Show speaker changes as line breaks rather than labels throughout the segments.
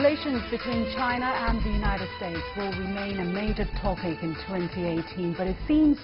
Relations between China and the United States will remain a major topic in 2018, but it seems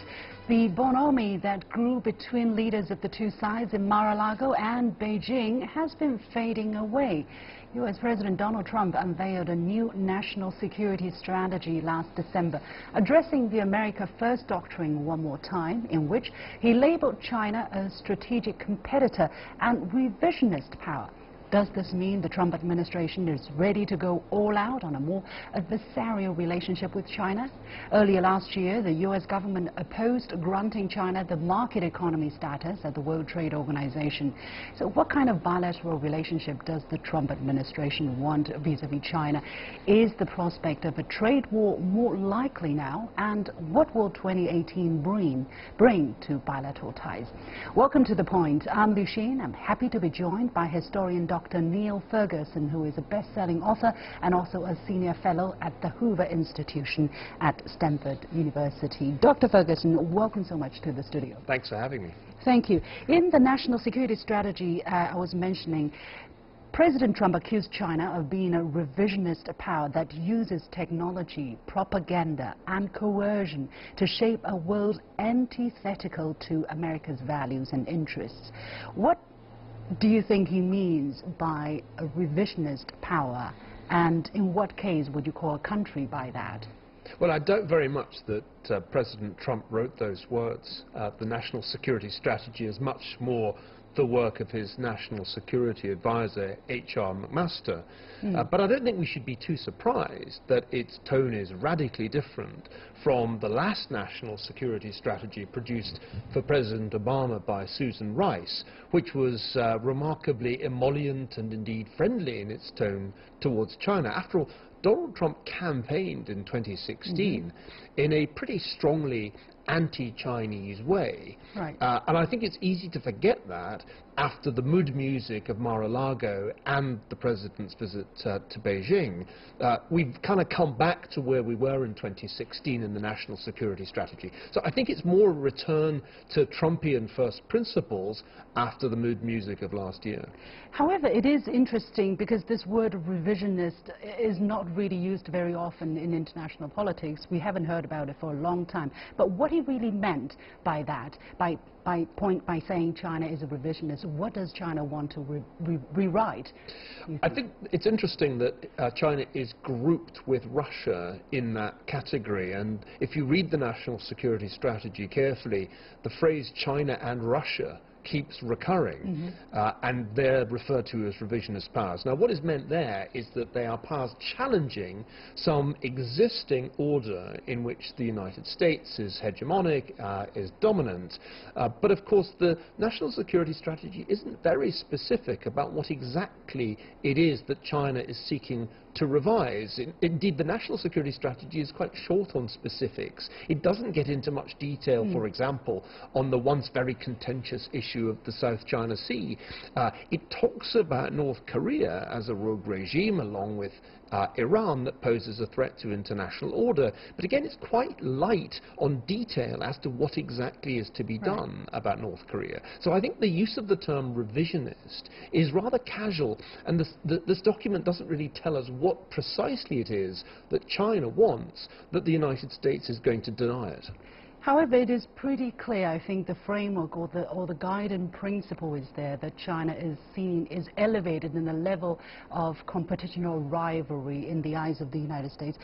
the bonhomie that grew between leaders of the two sides in Mar-a-Lago and Beijing has been fading away. U.S. President Donald Trump unveiled a new national security strategy last December, addressing the America First doctrine one more time, in which he labeled China a strategic competitor and revisionist power. Does this mean the Trump administration is ready to go all out on a more adversarial relationship with China? Earlier last year, the U.S. government opposed granting China the market economy status at the World Trade Organization. So what kind of bilateral relationship does the Trump administration want vis-à-vis China? Is the prospect of a trade war more likely now? And what will 2018 bring to bilateral ties? Welcome to The Point. I'm Lu Xin. I'm happy to be joined by historian Dr. Niall Ferguson, who is a best-selling author and also a senior fellow at the Hoover Institution at Stanford University. Dr. Ferguson, welcome so much to the studio.
Thanks for having me.
Thank you. In the national security strategy I was mentioning, President Trump accused China of being a revisionist power that uses technology, propaganda and coercion to shape a world antithetical to America's values and interests. What do you think he means by a revisionist power, and in what case would you call a country by that?
Well, I doubt very much that President Trump wrote those words. The national security strategy is much more the work of his national security advisor, H.R. McMaster. But I don't think we should be too surprised that its tone is radically different from the last national security strategy produced for President Obama by Susan Rice, which was remarkably emollient and indeed friendly in its tone towards China. After all, Donald Trump campaigned in 2016 in a pretty strongly anti-Chinese way.
Right.
And I think it's easy to forget that after the mood music of Mar-a-Lago and the President's visit to Beijing. We've kind of come back to where we were in 2016 in the national security strategy. So I think it's more a return to Trumpian first principles after the mood music of last year.
However, it is interesting because this word revisionist is not really used very often in international politics. We haven't heard about it for a long time. But what he really meant by that, by saying China is a revisionist, what does China want to rewrite?
I think it's interesting that China is grouped with Russia in that category, and if you read the national security strategy carefully, the phrase China and Russia keeps recurring, and they're referred to as revisionist powers. Now, what is meant there is that they are powers challenging some existing order in which the United States is hegemonic, is dominant. But of course, the national security strategy isn't very specific about what exactly it is that China is seeking to revise. Indeed, the national security strategy is quite short on specifics. It doesn't get into much detail, for example, on the once very contentious issue of the South China Sea. It talks about North Korea as a rogue regime, along with Iran, that poses a threat to international order. But again, it's quite light on detail as to what exactly is to be done about North Korea. So I think the use of the term revisionist is rather casual, and this document doesn't really tell us what precisely it is that China wants that the United States is going to deny it.
However, it is pretty clear, I think, the framework or the guiding principle is there, that China is seen, is elevated in the level of competition or rivalry in the eyes of the United States.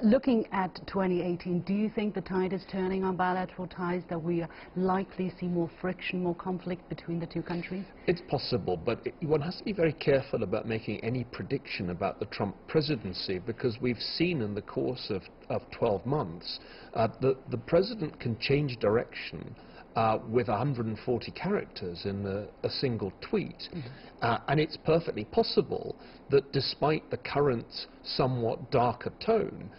Looking at 2018, do you think the tide is turning on bilateral ties, that we likely see more friction, more conflict between the two countries? It's
possible, but one has to be very careful about making any prediction about the Trump presidency, because we've seen in the course of 12 months the president can change direction with 140 characters in a single tweet. And it's perfectly possible that despite the current somewhat darker tone,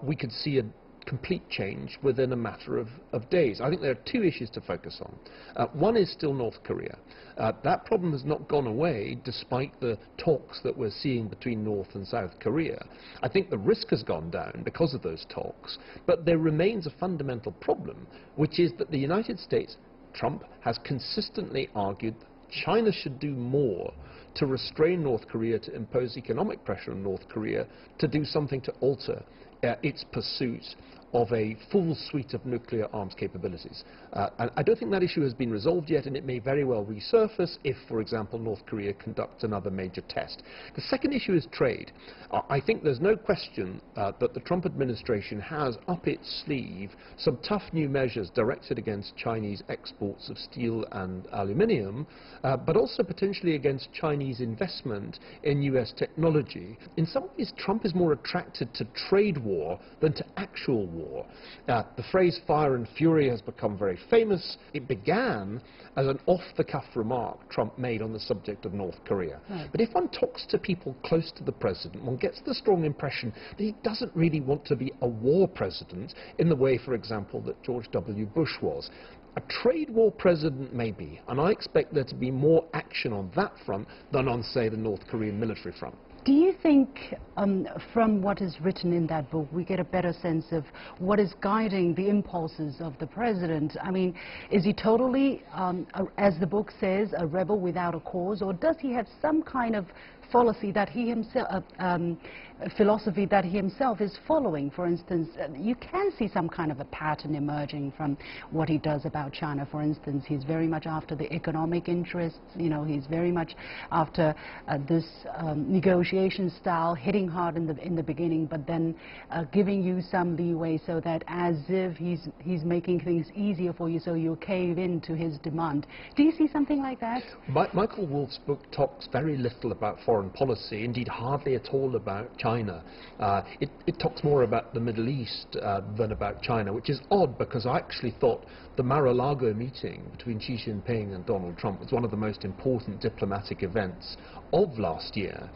we could see a complete change within a matter of days. I think there are two issues to focus on. One is still North Korea. That problem has not gone away despite the talks that we're seeing between North and South Korea. I think the risk has gone down because of those talks, but there remains a fundamental problem, which is that the United States, Trump, has consistently argued China should do more to restrain North Korea, to impose economic pressure on North Korea, to do something to alter its pursuit of a full suite of nuclear arms capabilities. And I don't think that issue has been resolved yet, and it may very well resurface if, for example, North Korea conducts another major test. The second issue is trade. I think there's no question that the Trump administration has up its sleeve some tough new measures directed against Chinese exports of steel and aluminium, but also potentially against Chinese investment in US technology. In some ways, Trump is more attracted to trade war than to actual war. The phrase fire and fury has become very famous. It began as an off-the-cuff remark Trump made on the subject of North Korea. Right. But if one talks to people close to the president, one gets the strong impression that he doesn't really want to be a war president in the way, for example, that George W. Bush was. A trade war president maybe, and I expect there to be more action on that front than on, say, the North Korean military front.
Do you think, from what is written in that book, we get a better sense of what is guiding the impulses of the president? I mean, is he totally, as the book says, a rebel without a cause, or does he have some kind of philosophy that he himself is following? For instance, you can see some kind of a pattern emerging from what he does about China. For instance, he's very much after the economic interests. You know, he's very much after this negotiation style, hitting hard in the beginning, but then giving you some leeway so that as if he's making things easier for you, so you cave in to his demand. Do you see something like that?
Michael Wolff's book talks very little about foreign policy, indeed hardly at all about China. It talks more about the Middle East than about China, which is odd because I actually thought the Mar-a-Lago meeting between Xi Jinping and Donald Trump was one of the most important diplomatic events of last year.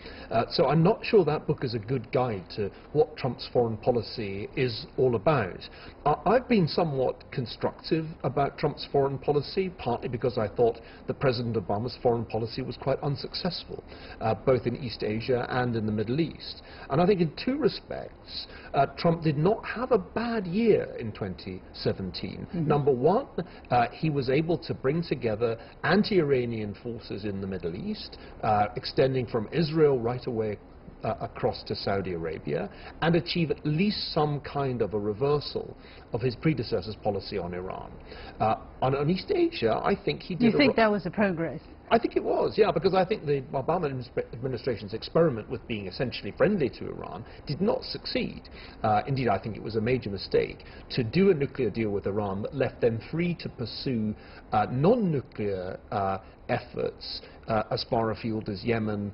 So I'm not sure that book is a good guide to what Trump's foreign policy is all about. I've been somewhat constructive about Trump's foreign policy, partly because I thought that President Obama's foreign policy was quite unsuccessful, both in East Asia and in the Middle East. And I think in two respects, Trump did not have a bad year in 2017. Mm-hmm. Number one, he was able to bring together anti-Iranian forces in the Middle East, extending from Israel right away across to Saudi Arabia, and achieve at least some kind of a reversal of his predecessor's policy on Iran. On East Asia, I think he did...
You think that was a progress?
I think it was, yeah, because I think the Obama administration's experiment with being essentially friendly to Iran did not succeed. Indeed, I think it was a major mistake to do a nuclear deal with Iran that left them free to pursue non-nuclear efforts as far afield as Yemen,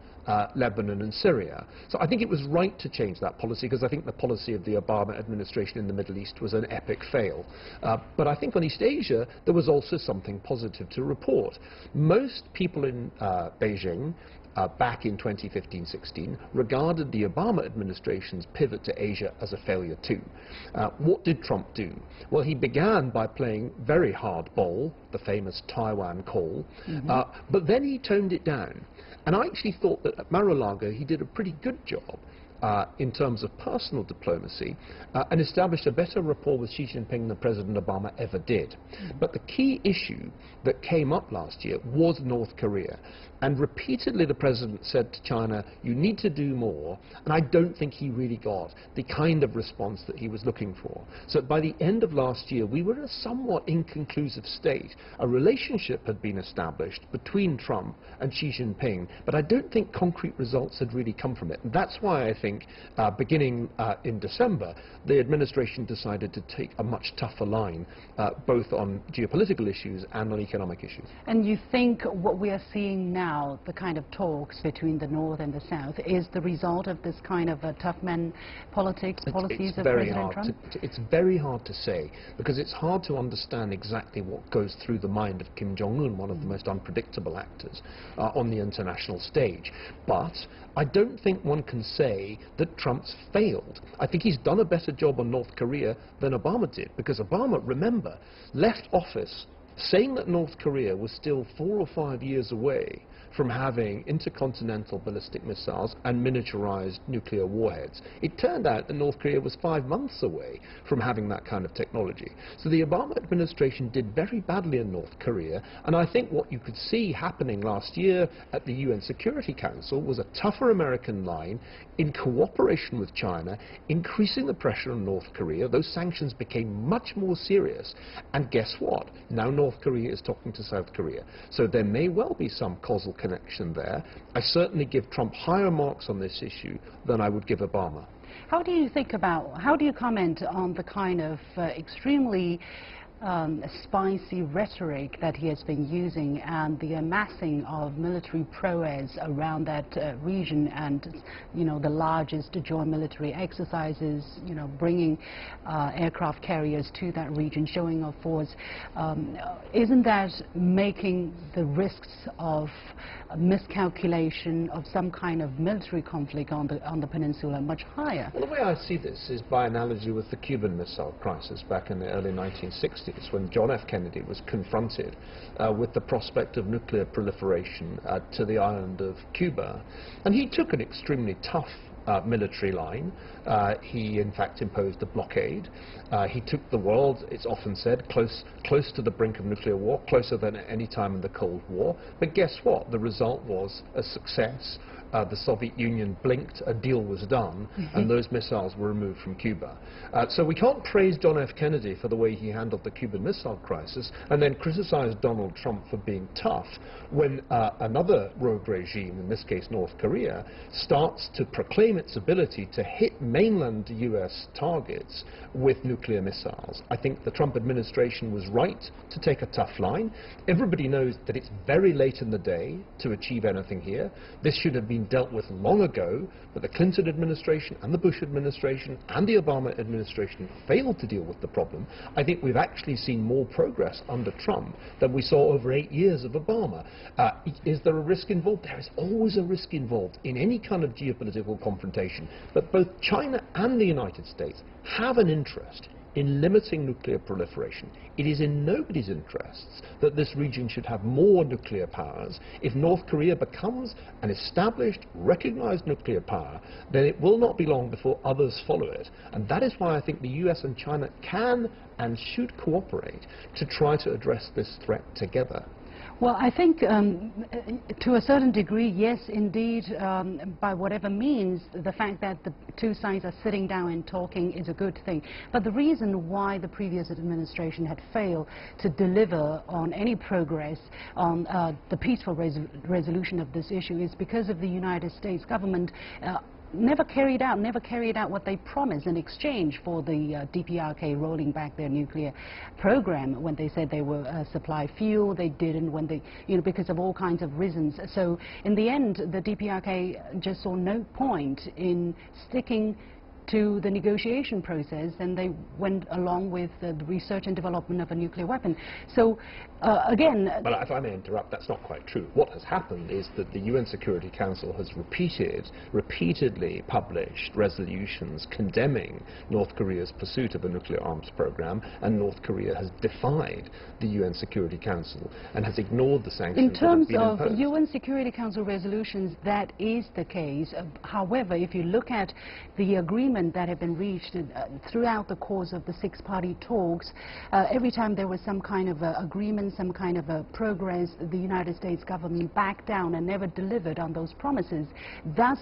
Lebanon and Syria. So I think it was right to change that policy, because I think the policy of the Obama administration in the Middle East was an epic fail. But I think on East Asia there was also something positive to report. Most people in Beijing back in 2015-16 regarded the Obama administration's pivot to Asia as a failure too. What did Trump do? Well, he began by playing very hardball, the famous Taiwan call, but then he toned it down. And I actually thought that at Mar-a-Lago he did a pretty good job in terms of personal diplomacy and established a better rapport with Xi Jinping than President Obama ever did. But the key issue that came up last year was North Korea. And repeatedly the president said to China, you need to do more, and I don't think he really got the kind of response that he was looking for. So by the end of last year, we were in a somewhat inconclusive state. A relationship had been established between Trump and Xi Jinping, but I don't think concrete results had really come from it. And that's why I think, beginning in December, the administration decided to take a much tougher line, both on geopolitical issues and on economic issues.
And you think what we are seeing now, the kind of talks between the North and the South, is the result of this kind of tough man policies of President Trump?
It's very hard to say, because it's hard to understand exactly what goes through the mind of Kim Jong-un, one of the most unpredictable actors on the international stage. But I don't think one can say that Trump's failed. I think he's done a better job on North Korea than Obama did, because Obama, remember, left office saying that North Korea was still 4 or 5 years away from having intercontinental ballistic missiles and miniaturized nuclear warheads. It turned out that North Korea was 5 months away from having that kind of technology. So the Obama administration did very badly in North Korea, and I think what you could see happening last year at the UN Security Council was a tougher American line in cooperation with China, increasing the pressure on North Korea. Those sanctions became much more serious, and guess what? Now North Korea is talking to South Korea. So there may well be some causal connection there. I certainly give Trump higher marks on this issue than I would give Obama.
How do you comment on the kind of extremely spicy rhetoric that he has been using and the amassing of military prowess around that region, and the largest joint military exercises, bringing aircraft carriers to that region, showing of force? Isn't that making the risks of miscalculation of some kind of military conflict on the peninsula much higher?
Well, the way I see this is by analogy with the Cuban Missile Crisis back in the early 1960s, when John F. Kennedy was confronted with the prospect of nuclear proliferation to the island of Cuba. And he took an extremely tough military line. He in fact imposed a blockade. He took the world, it's often said, close to the brink of nuclear war, closer than at any time in the Cold War. But guess what? The result was a success. The Soviet Union blinked, a deal was done, and those missiles were removed from Cuba. So we can't praise John F. Kennedy for the way he handled the Cuban Missile Crisis and then criticize Donald Trump for being tough when another rogue regime, in this case North Korea, starts to proclaim its ability to hit mainland US targets with nuclear missiles. I think the Trump administration was right to take a tough line. Everybody knows that it's very late in the day to achieve anything here. This should have been dealt with long ago, but the Clinton administration and the Bush administration and the Obama administration failed to deal with the problem. I think we've actually seen more progress under Trump than we saw over 8 years of Obama. Is there a risk involved? There is always a risk involved in any kind of geopolitical confrontation, but both China and the United States have an interest in limiting nuclear proliferation. It is in nobody's interests that this region should have more nuclear powers. If North Korea becomes an established, recognized nuclear power, then it will not be long before others follow it. And that is why I think the US and China can and should cooperate to try to address this threat together.
Well, I think to a certain degree, yes, indeed, by whatever means, the fact that the two sides are sitting down and talking is a good thing. But the reason why the previous administration had failed to deliver on any progress on the peaceful resolution of this issue is because of the United States government never carried out what they promised in exchange for the DPRK rolling back their nuclear program. When they said they will supply fuel, they didn't. When they, because of all kinds of reasons. So in the end, the DPRK just saw no point in sticking to the negotiation process, and they went along with the research and development of a nuclear weapon. So again...
But if I may interrupt, that's not quite true. What has happened is that the UN Security Council has repeatedly published resolutions condemning North Korea's pursuit of a nuclear arms program, and North Korea has defied the UN Security Council and has ignored the sanctions.
In terms of UN Security Council resolutions, that is the case. However, if you look at the agreement that have been reached throughout the course of the six-party talks, every time there was some kind of agreement, some kind of progress, the United States government backed down and never delivered on those promises, thus,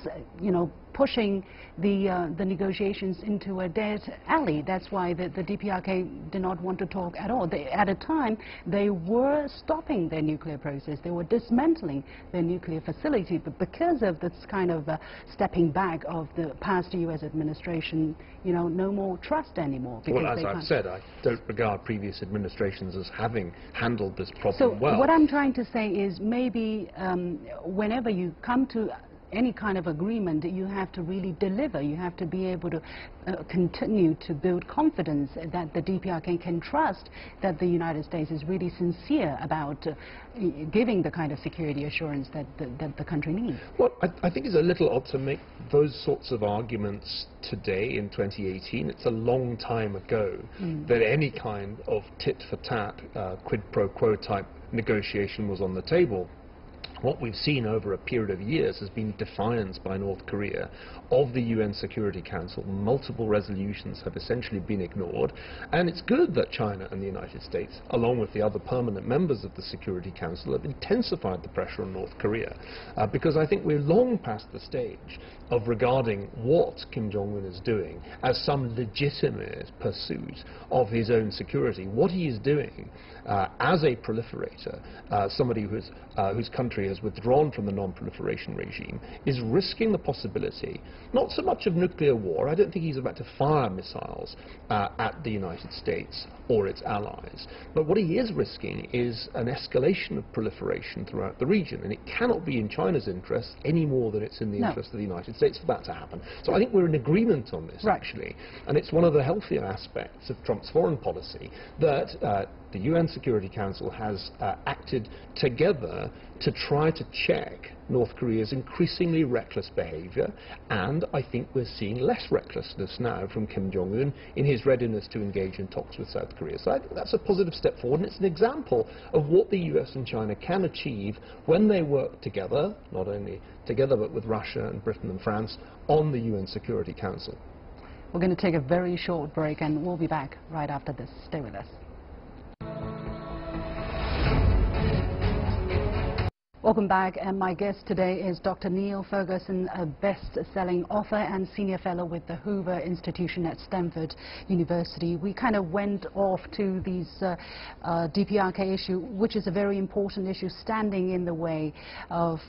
pushing the negotiations into a dead alley. That's why the DPRK did not want to talk at all. At a time, they were stopping their nuclear process. They were dismantling their nuclear facility. But because of this kind of stepping back of the past U.S. administration, no more trust anymore.
Well, as I've said, I don't regard previous administrations as having handled this problem well.
So what I'm trying to say is maybe whenever you come to any kind of agreement, you have to really deliver. You have to be able to continue to build confidence that the DPRK can trust that the United States is really sincere about giving the kind of security assurance that the country needs.
Well, I think it's a little odd to make those sorts of arguments today in 2018. It's a long time ago that any kind of tit-for-tat, quid pro quo type negotiation was on the table. What we've seen over a period of years has been defiance by North Korea of the UN Security Council. Multiple resolutions have essentially been ignored, and it's good that China and the United States, along with the other permanent members of the Security Council, have intensified the pressure on North Korea, because I think we're long past the stage of regarding what Kim Jong-un is doing as some legitimate pursuit of his own security. What he is doing as a proliferator, somebody whose country has withdrawn from the non-proliferation regime, is risking the possibility, not so much of nuclear war. I don't think he's about to fire missiles at the United States or its allies. But what he is risking is an escalation of proliferation throughout the region, and it cannot be in China's interest any more than it's in the interest of the United States for that to happen. So I think we're in agreement on this, actually, and it's one of the healthier aspects of Trump's foreign policy that the UN Security Council has acted together to try to check North Korea's increasingly reckless behavior, and I think we're seeing less recklessness now from Kim Jong-un in his readiness to engage in talks with South Korea. So I think that's a positive step forward, and it's an example of what the US and China can achieve when they work together, not only together but with Russia and Britain and France, on the UN Security Council.
We're going to take a very short break, and we'll be back right after this. Stay with us. Welcome back, and my guest today is Dr. Niall Ferguson, a best-selling author and senior fellow with the Hoover Institution at Stanford University. We kind of went off to these DPRK issue, which is a very important issue standing in the way of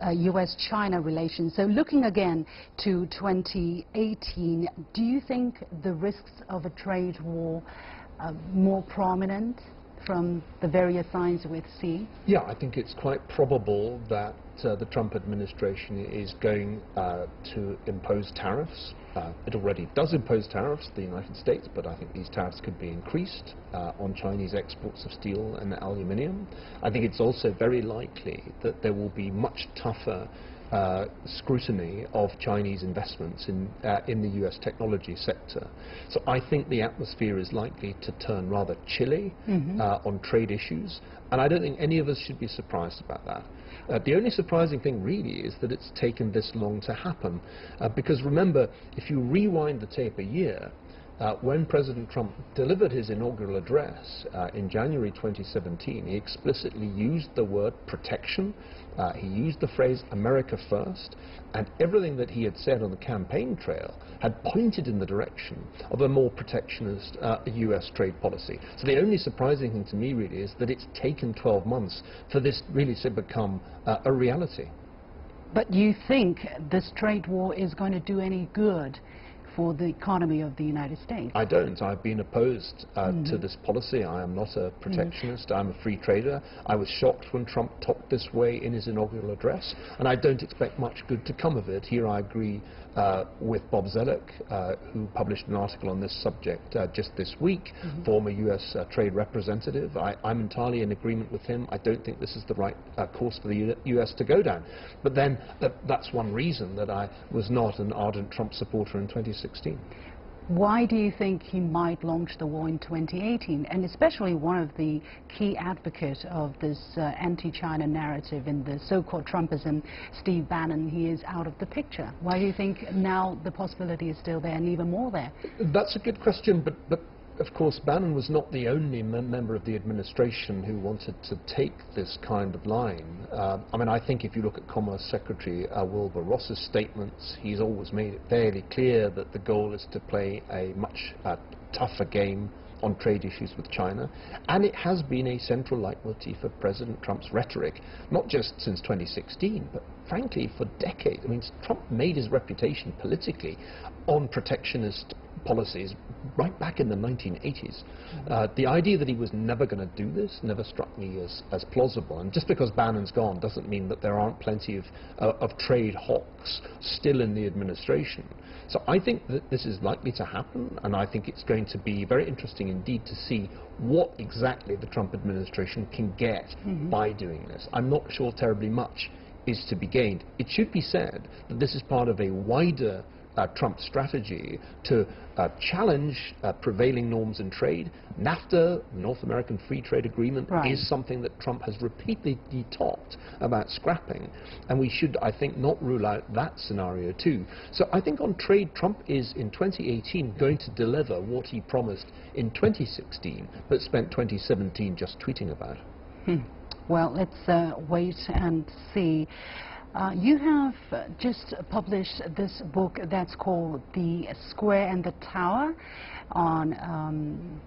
US-China relations. So looking again to 2018, do you think the risks of a trade war are more prominent from the various signs we see?
Yeah, I think it's quite probable that the Trump administration is going to impose tariffs. It already does impose tariffs, the United States, but I think these tariffs could be increased on Chinese exports of steel and aluminium. I think it's also very likely that there will be much tougher scrutiny of Chinese investments in the US technology sector. So I think the atmosphere is likely to turn rather chilly on trade issues, and I don't think any of us should be surprised about that. The only surprising thing really is that it's taken this long to happen, because remember, if you rewind the tape a year, when President Trump delivered his inaugural address in January 2017, he explicitly used the word protection. He used the phrase America first, and everything that he had said on the campaign trail had pointed in the direction of a more protectionist US trade policy. So the only surprising thing to me really is that it's taken 12 months for this really to become a reality.
But you think this trade war is going to do any good for the economy of the United States?
I don't. I've been opposed to this policy. I am not a protectionist. I'm a free trader. I was shocked when Trump talked this way in his inaugural address, and I don't expect much good to come of it. Here I agree with Bob Zoellick, who published an article on this subject just this week, former US trade representative. I'm entirely in agreement with him. I don't think this is the right course for the US to go down. But then that's one reason that I was not an ardent Trump supporter in 2016.
Why do you think he might launch the war in 2018? And especially one of the key advocates of this anti-China narrative in the so-called Trumpism, Steve Bannon, he is out of the picture. Why do you think now the possibility is still there and even more there?
That's a good question, but of course Bannon was not the only member of the administration who wanted to take this kind of line. I mean, I think if you look at Commerce Secretary Wilbur Ross's statements, he's always made it fairly clear that the goal is to play a much tougher game on trade issues with China, and it has been a central leitmotif of President Trump's rhetoric, not just since 2016, but frankly for decades. I mean, Trump made his reputation politically on protectionist policies right back in the 1980s. The idea that he was never going to do this never struck me as plausible, and just because Bannon's gone doesn't mean that there aren't plenty of trade hawks still in the administration. So I think that this is likely to happen, and I think it's going to be very interesting indeed to see what exactly the Trump administration can get by doing this. I'm not sure terribly much is to be gained. It should be said that this is part of a wider Trump's strategy to challenge prevailing norms in trade. NAFTA, North American Free Trade Agreement, is something that Trump has repeatedly talked about scrapping, and we should, I think, not rule out that scenario too. So I think on trade, Trump is in 2018 going to deliver what he promised in 2016, but spent 2017 just tweeting about.
Well, let's wait and see. You have just published this book that's called The Square and the Tower on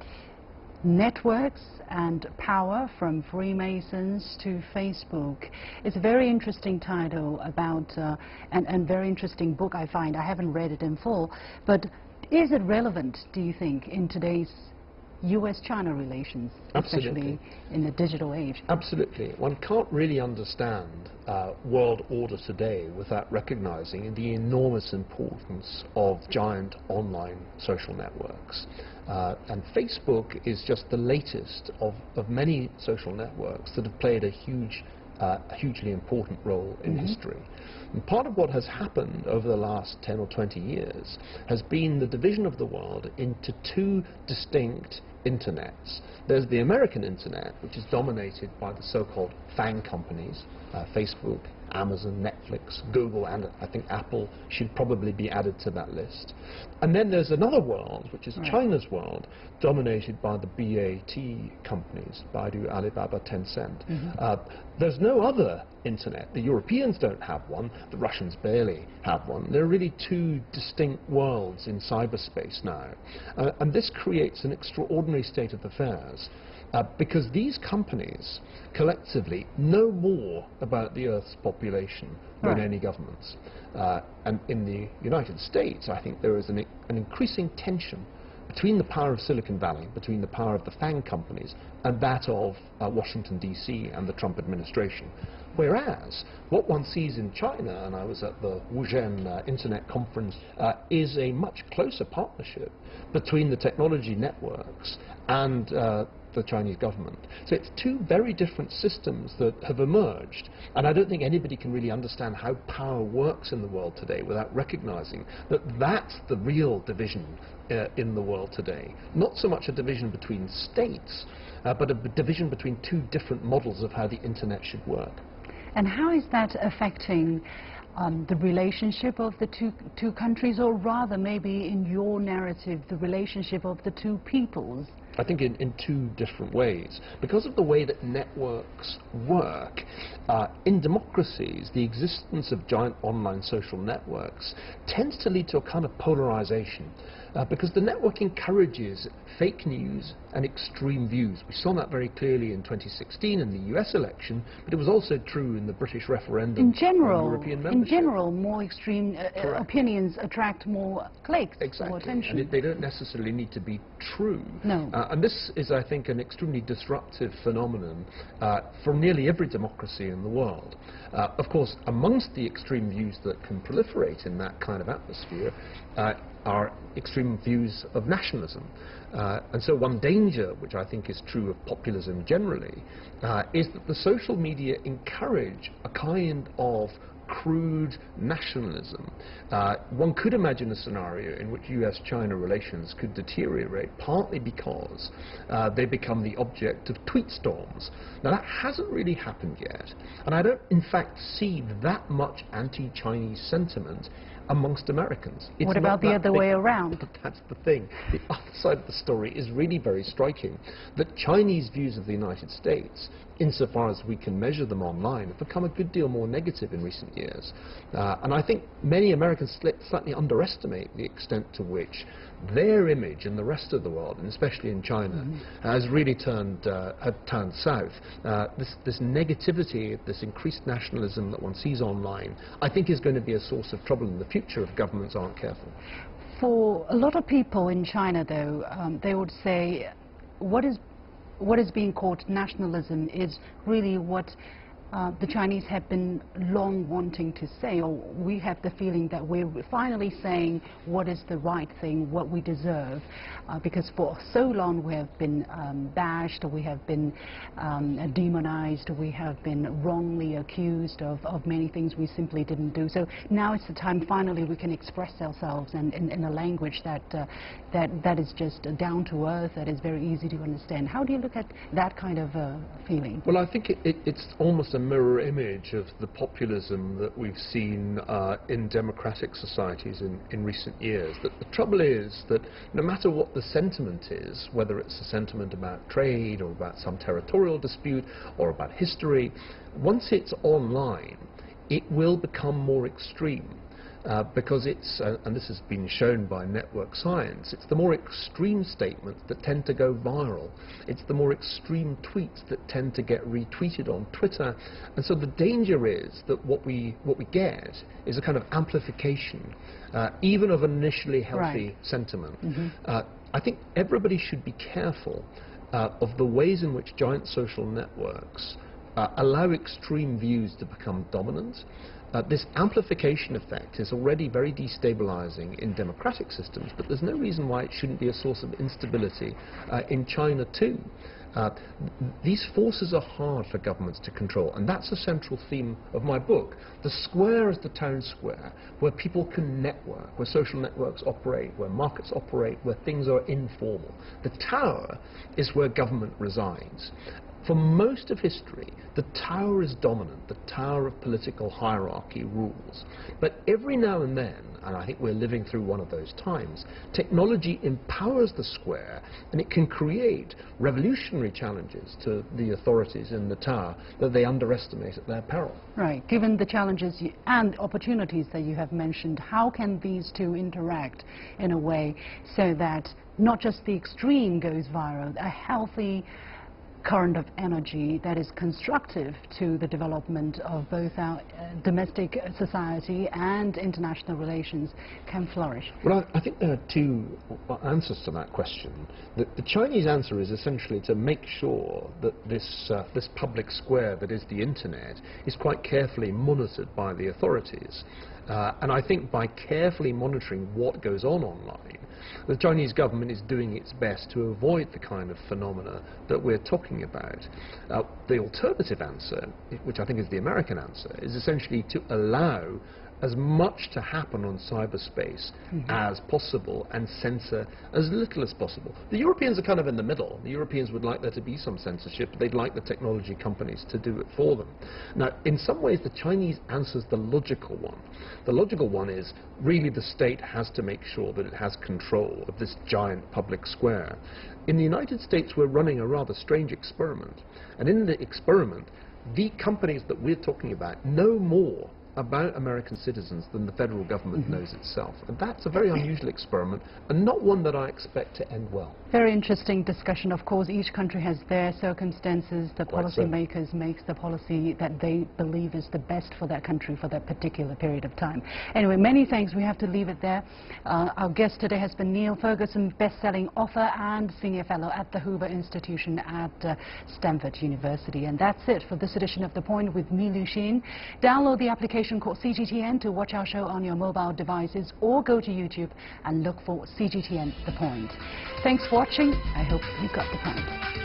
networks and power from Freemasons to Facebook. It's a very interesting title about, and very interesting book, I find. I haven't read it in full, but is it relevant, do you think, in today's US-China relations, especially in the digital age?
Absolutely. One can't really understand world order today without recognizing the enormous importance of giant online social networks. And Facebook is just the latest of many social networks that have played a hugely important role in history. And part of what has happened over the last 10 or 20 years has been the division of the world into two distinct internets. There's the American internet, which is dominated by the so-called FANG companies, Facebook, Amazon, Netflix, Google, and I think Apple should probably be added to that list. And then there's another world, which is China's world, dominated by the BAT companies, Baidu, Alibaba, Tencent. There's no other internet. The Europeans don't have one, the Russians barely have one. There are really two distinct worlds in cyberspace now. And this creates an extraordinary state of affairs. Because these companies collectively know more about the Earth's population than any governments. And in the United States, I think there is an increasing tension between the power of Silicon Valley, between the power of the FANG companies, and that of Washington, D.C. and the Trump administration. Whereas what one sees in China, and I was at the Wuzhen Internet Conference, is a much closer partnership between the technology networks and the Chinese government. So it's two very different systems that have emerged, and I don't think anybody can really understand how power works in the world today without recognizing that that's the real division in the world today. Not so much a division between states, but a division between two different models of how the internet should work.
And how is that affecting the relationship of the two countries, or rather maybe in your narrative, the relationship of the two peoples?
I think in two different ways. Because of the way that networks work, in democracies, the existence of giant online social networks tends to lead to a kind of polarization. Because the network encourages fake news and extreme views. We saw that very clearly in 2016 in the US election, but it was also true in the British referendum
in general,
on European membership.
In general, more extreme opinions attract more clicks, more attention.
And they don't necessarily need to be true.
No.
And this is, I think, an extremely disruptive phenomenon for nearly every democracy in the world. Of course, amongst the extreme views that can proliferate in that kind of atmosphere are extreme views of nationalism. And so one danger, which I think is true of populism generally, is that the social media encourage a kind of crude nationalism. One could imagine a scenario in which US-China relations could deteriorate, partly because they become the object of tweet storms. Now that hasn't really happened yet, and I don't in fact see that much anti-Chinese sentiment amongst Americans.
What about the other way around?
But that's the thing. The other side of the story is really very striking, that Chinese views of the United States, insofar as we can measure them online, have become a good deal more negative in recent years. And I think many Americans slightly underestimate the extent to which their image in the rest of the world, and especially in China, has really turned south. This negativity, this increased nationalism that one sees online, I think is going to be a source of trouble in the future if governments aren't careful.
For a lot of people in China, though, they would say what is being called nationalism is really what the Chinese have been long wanting to say, or we have the feeling that we're finally saying what is the right thing, what we deserve, because for so long we have been bashed, we have been demonized, we have been wrongly accused of many things we simply didn't do. So now it's the time finally we can express ourselves in a language that is just down to earth, that is very easy to understand. How do you look at that kind of feeling?
Well, I think it's almost a mirror image of the populism that we've seen in democratic societies in recent years. That the trouble is that no matter what the sentiment is, whether it's a sentiment about trade or about some territorial dispute or about history, once it's online, it will become more extreme. Because it's, and this has been shown by network science, it's the more extreme statements that tend to go viral. It's the more extreme tweets that tend to get retweeted on Twitter. And so the danger is that what we get is a kind of amplification, even of an initially healthy sentiment. I think everybody should be careful of the ways in which giant social networks allow extreme views to become dominant. This amplification effect is already very destabilizing in democratic systems, but there's no reason why it shouldn't be a source of instability in China too. These forces are hard for governments to control, and that's a central theme of my book. The square is the town square, where people can network, where social networks operate, where markets operate, where things are informal. The tower is where government resides. For most of history, the tower is dominant, the tower of political hierarchy rules. But every now and then, and I think we're living through one of those times, technology empowers the square, and it can create revolutionary challenges to the authorities in the tower that they underestimate at their peril.
Right. Given the challenges and opportunities that you have mentioned, how can these two interact in a way so that not just the extreme goes viral, a healthy current of energy that is constructive to the development of both our domestic society and international relations can flourish?
Well, I think there are two answers to that question. The Chinese answer is essentially to make sure that this public square that is the internet is quite carefully monitored by the authorities. And I think by carefully monitoring what goes on online, the Chinese government is doing its best to avoid the kind of phenomena that we're talking about. The alternative answer, which I think is the American answer, is essentially to allow as much to happen on cyberspace as possible and censor as little as possible. The Europeans are kind of in the middle. The Europeans would like there to be some censorship, but they'd like the technology companies to do it for them. Now, in some ways, the Chinese answer is the logical one. The logical one is really the state has to make sure that it has control of this giant public square. In the United States, we're running a rather strange experiment. And in the experiment, the companies that we're talking about know more about American citizens than the federal government knows itself. And that's a very unusual experiment, and not one that I expect to end well.
Very interesting discussion. Of course, each country has their circumstances. The policymakers make the policy that they believe is the best for that country for that particular period of time. Anyway, many thanks. We have to leave it there. Our guest today has been Niall Ferguson, best-selling author and senior fellow at the Hoover Institution at Stanford University. And that's it for this edition of The Point with me, Lu Xin. Download the application called CGTN to watch our show on your mobile devices, or go to YouTube and look for CGTN The Point. Thanks for watching. I hope you got the point.